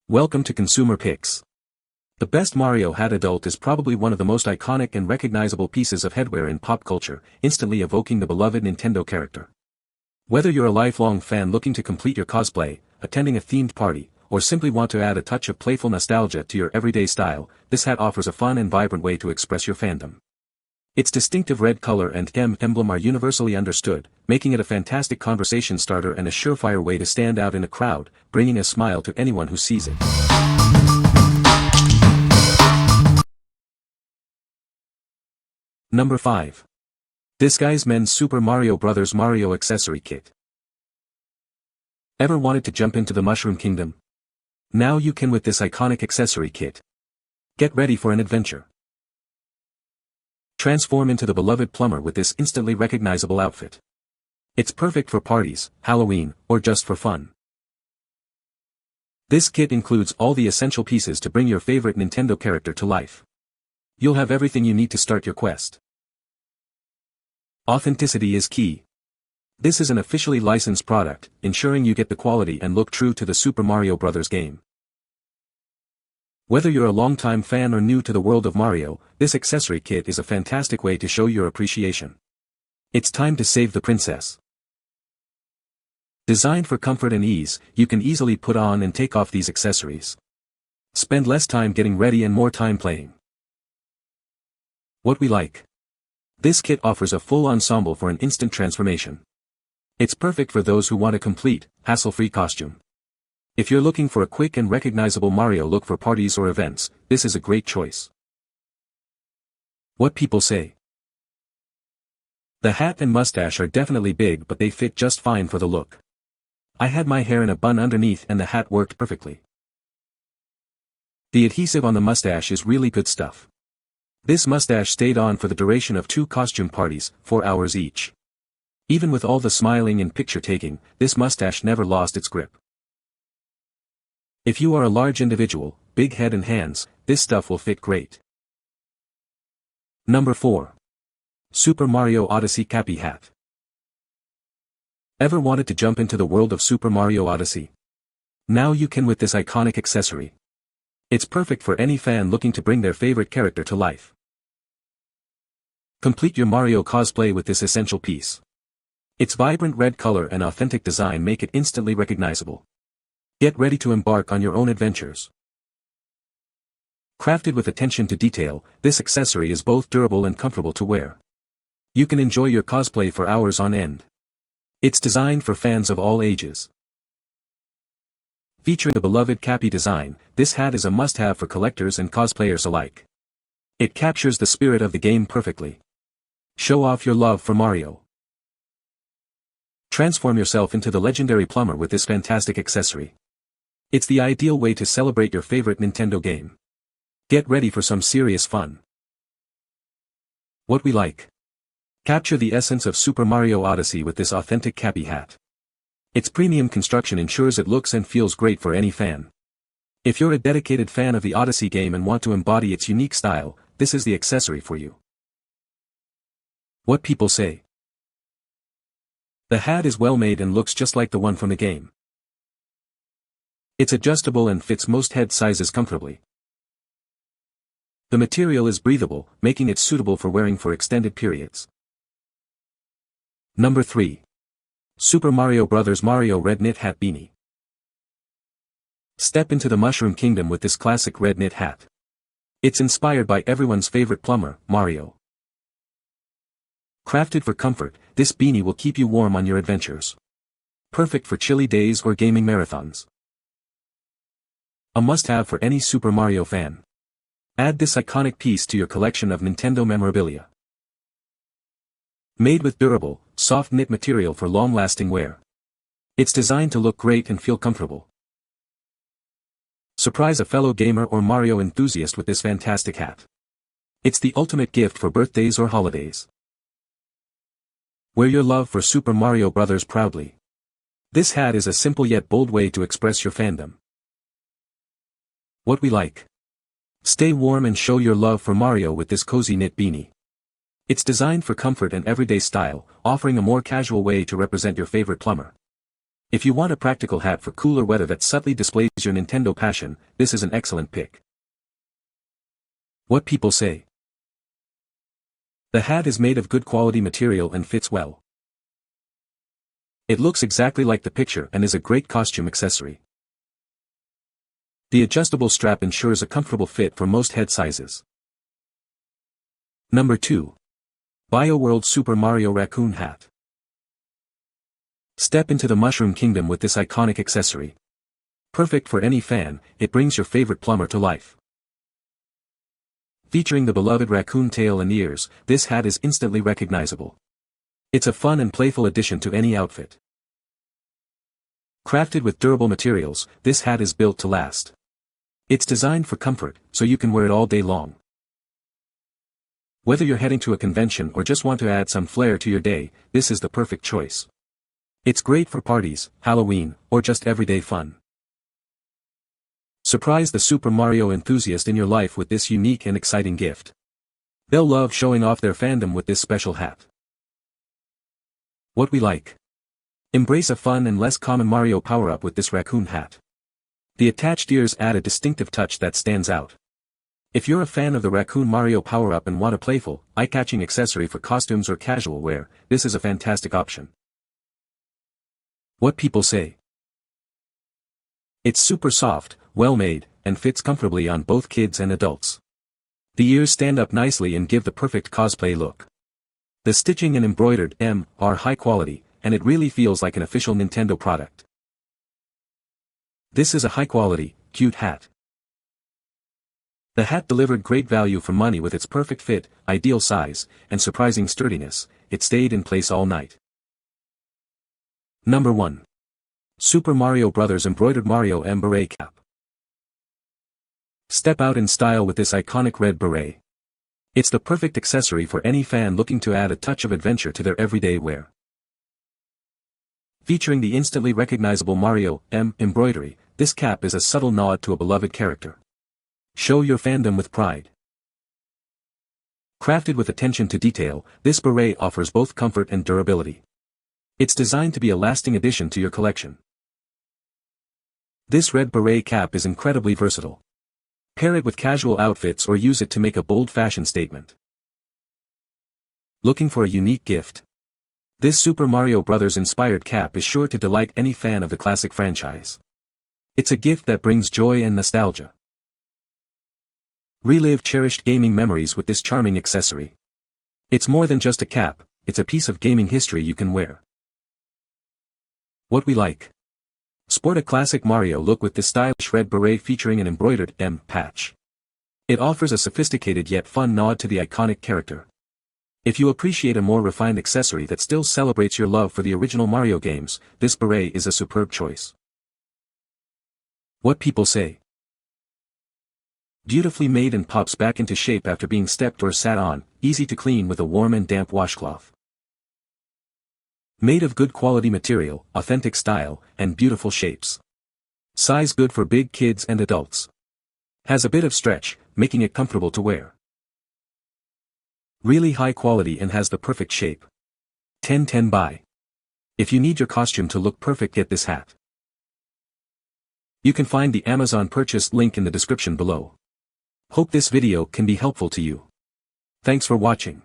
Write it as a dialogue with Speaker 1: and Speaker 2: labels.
Speaker 1: Welcome to Consumer Picks. The best Mario hat adult is probably one of the most iconic and recognizable pieces of headwear in pop culture, instantly evoking the beloved Nintendo character. Whether you're a lifelong fan looking to complete your cosplay, attending a themed party, or simply want to add a touch of playful nostalgia to your everyday style, this hat offers a fun and vibrant way to express your fandom. Its distinctive red color and emblem are universally understood, making it a fantastic conversation starter and a surefire way to stand out in a crowd, bringing a smile to anyone who sees it. Number 5. Disguise Men's Super Mario Bros. Mario Accessory Kit. Ever wanted to jump into the Mushroom Kingdom? Now you can with this iconic accessory kit. Get ready for an adventure. Transform into the beloved plumber with this instantly recognizable outfit. It's perfect for parties, Halloween, or just for fun. This kit includes all the essential pieces to bring your favorite Nintendo character to life. You'll have everything you need to start your quest. Authenticity is key. This is an officially licensed product, ensuring you get the quality and look true to the Super Mario Bros. Game. Whether you're a longtime fan or new to the world of Mario, this accessory kit is a fantastic way to show your appreciation. It's time to save the princess. Designed for comfort and ease, you can easily put on and take off these accessories. Spend less time getting ready and more time playing. What we like. This kit offers a full ensemble for an instant transformation. It's perfect for those who want a complete, hassle-free costume. If you're looking for a quick and recognizable Mario look for parties or events, this is a great choice. What people say. The hat and mustache are definitely big, but they fit just fine for the look. I had my hair in a bun underneath and the hat worked perfectly. The adhesive on the mustache is really good stuff. This mustache stayed on for the duration of 2 costume parties, 4 hours each. Even with all the smiling and picture taking, this mustache never lost its grip. If you are a large individual, big head and hands, this stuff will fit great. Number 4. Super Mario Odyssey Cappy Hat. Ever wanted to jump into the world of Super Mario Odyssey? Now you can with this iconic accessory. It's perfect for any fan looking to bring their favorite character to life. Complete your Mario cosplay with this essential piece. Its vibrant red color and authentic design make it instantly recognizable. Get ready to embark on your own adventures. Crafted with attention to detail, this accessory is both durable and comfortable to wear. You can enjoy your cosplay for hours on end. It's designed for fans of all ages. Featuring the beloved Cappy design, this hat is a must-have for collectors and cosplayers alike. It captures the spirit of the game perfectly. Show off your love for Mario. Transform yourself into the legendary plumber with this fantastic accessory. It's the ideal way to celebrate your favorite Nintendo game. Get ready for some serious fun. What we like. Capture the essence of Super Mario Odyssey with this authentic Cappy hat. Its premium construction ensures it looks and feels great for any fan. If you're a dedicated fan of the Odyssey game and want to embody its unique style, this is the accessory for you. What people say. The hat is well made and looks just like the one from the game. It's adjustable and fits most head sizes comfortably. The material is breathable, making it suitable for wearing for extended periods. Number 3. Super Mario Bros. Mario Red Knit Hat Beanie. Step into the Mushroom Kingdom with this classic red knit hat. It's inspired by everyone's favorite plumber, Mario. Crafted for comfort, this beanie will keep you warm on your adventures. Perfect for chilly days or gaming marathons. A must-have for any Super Mario fan. Add this iconic piece to your collection of Nintendo memorabilia. Made with durable, soft knit material for long-lasting wear. It's designed to look great and feel comfortable. Surprise a fellow gamer or Mario enthusiast with this fantastic hat. It's the ultimate gift for birthdays or holidays. Wear your love for Super Mario Bros. Proudly. This hat is a simple yet bold way to express your fandom. What we like. Stay warm and show your love for Mario with this cozy knit beanie. It's designed for comfort and everyday style, offering a more casual way to represent your favorite plumber. If you want a practical hat for cooler weather that subtly displays your Nintendo passion, this is an excellent pick. What people say. The hat is made of good quality material and fits well. It looks exactly like the picture and is a great costume accessory. The adjustable strap ensures a comfortable fit for most head sizes. Number 2. Bioworld Super Mario Raccoon Hat. Step into the Mushroom Kingdom with this iconic accessory. Perfect for any fan, it brings your favorite plumber to life. Featuring the beloved raccoon tail and ears, this hat is instantly recognizable. It's a fun and playful addition to any outfit. Crafted with durable materials, this hat is built to last. It's designed for comfort, so you can wear it all day long. Whether you're heading to a convention or just want to add some flair to your day, this is the perfect choice. It's great for parties, Halloween, or just everyday fun. Surprise the Super Mario enthusiast in your life with this unique and exciting gift. They'll love showing off their fandom with this special hat. What we like. Embrace a fun and less common Mario power-up with this raccoon hat. The attached ears add a distinctive touch that stands out. If you're a fan of the Raccoon Mario power-up and want a playful, eye-catching accessory for costumes or casual wear, this is a fantastic option. What people say. It's super soft, well-made, and fits comfortably on both kids and adults. The ears stand up nicely and give the perfect cosplay look. The stitching and embroidered M are high quality, and it really feels like an official Nintendo product. This is a high-quality, cute hat. The hat delivered great value for money with its perfect fit, ideal size, and surprising sturdiness. It stayed in place all night. Number 1. Super Mario Bros. Embroidered Mario M Beret Cap. Step out in style with this iconic red beret. It's the perfect accessory for any fan looking to add a touch of adventure to their everyday wear. Featuring the instantly recognizable Mario M embroidery, this cap is a subtle nod to a beloved character. Show your fandom with pride. Crafted with attention to detail, this beret offers both comfort and durability. It's designed to be a lasting addition to your collection. This red beret cap is incredibly versatile. Pair it with casual outfits or use it to make a bold fashion statement. Looking for a unique gift? This Super Mario Bros. Inspired cap is sure to delight any fan of the classic franchise. It's a gift that brings joy and nostalgia. Relive cherished gaming memories with this charming accessory. It's more than just a cap, it's a piece of gaming history you can wear. What we like. Sport a classic Mario look with this stylish red beret featuring an embroidered M patch. It offers a sophisticated yet fun nod to the iconic character. If you appreciate a more refined accessory that still celebrates your love for the original Mario games, this beret is a superb choice. What people say. Beautifully made and pops back into shape after being stepped or sat on, easy to clean with a warm and damp washcloth. Made of good quality material, authentic style, and beautiful shapes. Size good for big kids and adults. Has a bit of stretch, making it comfortable to wear. Really high quality and has the perfect shape. 10/10 buy. If you need your costume to look perfect, get this hat. You can find the Amazon purchase link in the description below. Hope this video can be helpful to you. Thanks for watching.